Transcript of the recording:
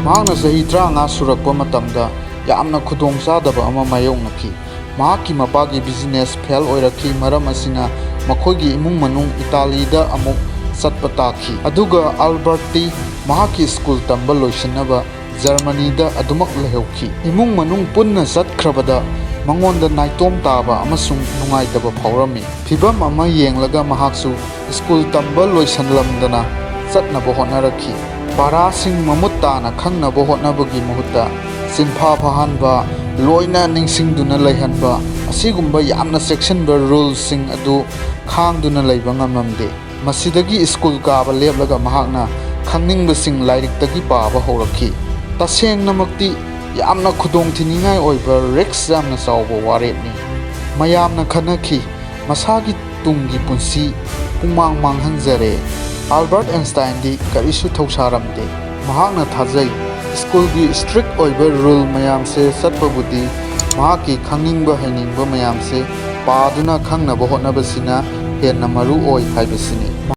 ꯃꯍꯥꯛꯅ ꯆꯍꯤ 35 ꯁꯨꯔꯛꯄ ꯃꯇꯝꯗ ꯌꯥꯝꯅ ꯈꯨꯗꯣꯡꯆꯥꯗꯕ ꯑꯃ ꯃꯥꯌꯣꯛꯅꯈꯤ꯫ ꯃꯍꯥꯛꯀꯤ ꯃꯄꯥꯒꯤ ꯕꯤꯖꯤꯅꯦꯁ ꯐꯦꯜ ꯑꯣꯏꯔꯛꯈꯤ, ꯃꯔꯝ ꯑꯁꯤꯅ ꯃꯈꯣꯏꯒꯤ ꯏꯃꯨꯡ ꯃꯅꯨꯡ ꯏꯇꯥꯂꯤꯗ ꯑꯃꯨꯛ ꯆꯠꯄ ꯇꯥꯈꯤ꯫ ꯑꯗꯨꯒ ꯑꯜꯕꯔꯠꯇꯤ ꯃꯍꯥꯛꯀꯤ ꯁ꯭ꯀꯨꯜ ꯇꯝꯕ ꯂꯣꯏꯁꯤꯟꯅꯕ ꯖꯔꯃꯅꯤꯗ ꯑꯗꯨꯃꯛ ꯂꯩꯍꯧꯈꯤ꯫ ꯏꯃꯨꯡ ꯃꯅꯨꯡ ꯄꯨꯟꯅ ꯆꯠꯈ꯭ꯔꯕꯗ ꯃꯉꯣꯟꯗ ꯅꯥꯏꯇꯣꯝ ꯇꯥꯕ ꯑꯃꯁꯨꯡ ꯅꯨꯡꯉꯥꯏꯇꯕ ꯐꯥꯎꯔꯝꯃꯤ꯫ ꯐꯤꯚꯝ ꯑꯃ ꯌꯦꯡꯂꯒ ꯃꯍꯥꯛꯁꯨ ꯁ꯭ꯀꯨꯜ ꯇꯝꯕ ꯂꯣꯏꯁꯤꯟꯂꯝꯗꯅ ꯆꯠꯅꯕ ꯍꯣꯠꯅꯔꯛꯈꯤ꯫ ꯄꯥꯔꯥꯁꯤꯡ ꯃꯃꯨꯠ ꯇꯥꯅ ꯈꯪꯅꯕ ꯍꯣꯠꯅꯕꯒꯤ ꯃꯍꯨꯠꯇ ꯆꯤꯟꯐꯥ ꯐꯍꯟꯕ, ꯂꯣꯏꯅ ꯅꯤꯡꯁꯤꯡꯗꯨꯅ ꯂꯩꯍꯟꯕ ꯑꯁꯤꯒꯨꯝꯕ ꯌꯥꯝꯅ ꯆꯦꯛꯁꯤꯟꯕ ꯔꯨꯜꯁꯤꯡ ꯑꯗꯨ ꯈꯥꯡꯗꯨꯅ ꯂꯩꯕ ꯉꯝꯂꯝꯗꯦ꯫ ꯃꯁꯤꯗꯒꯤ ꯁ꯭ꯀꯨꯜ ꯀꯥꯕ ꯂꯦꯞꯂꯒ ꯃꯍꯥꯛꯅ ꯈꯪꯅꯤꯡꯕꯁꯤꯡ ꯂꯥꯏꯔꯤꯛꯇꯒꯤ ꯄꯥꯕ ꯍꯧꯔꯛꯈꯤ꯫ ꯇꯁꯦꯡꯅꯃꯛꯇꯤ ꯌꯥꯝꯅ ꯈꯨꯗꯣꯡꯊꯤꯅꯤꯡꯉꯥꯏ ꯑꯣꯏꯕ ꯔꯤꯛꯁ ꯌꯥꯝꯅ ꯆꯥꯎꯕ ꯋꯥꯔꯦꯞꯅꯤ꯫ ꯃꯌꯥꯝꯅ ꯈꯟꯅꯈꯤ ꯃꯁꯥꯒꯤ ꯇꯨꯡꯒꯤ ꯄꯨꯟꯁꯤ ꯄꯨꯡꯃꯥꯡ ꯃꯥꯡꯍꯟꯖꯔꯦ꯫ ꯑꯜꯕꯔꯠ ꯑꯥꯏꯟꯁꯇꯥꯏꯟꯗꯤ ꯀꯔꯤꯁꯨ ꯊꯧꯁꯥꯔꯝꯗꯦ꯫ ꯃꯍꯥꯛꯅ ꯊꯥꯖꯩ ꯁ꯭ꯀꯨꯜꯒꯤ ꯁ꯭ꯇ꯭ꯔꯤꯛ ꯑꯣꯏꯕ ꯔꯨꯜ ꯃꯌꯥꯝꯁꯦ ꯆꯠꯄꯕꯨꯗꯤ ꯃꯍꯥꯛꯀꯤ ꯈꯪꯅꯤꯡꯕ ꯍꯩꯅꯤꯡꯕ ꯃꯌꯥꯝꯁꯦ ꯄꯥꯗꯨꯅ ꯈꯪꯅꯕ ꯍꯣꯠꯅꯕꯁꯤꯅ ꯍꯦꯟꯅ ꯃꯔꯨ ꯑꯣꯏ ꯍꯥꯏꯕꯁꯤꯅꯤ꯫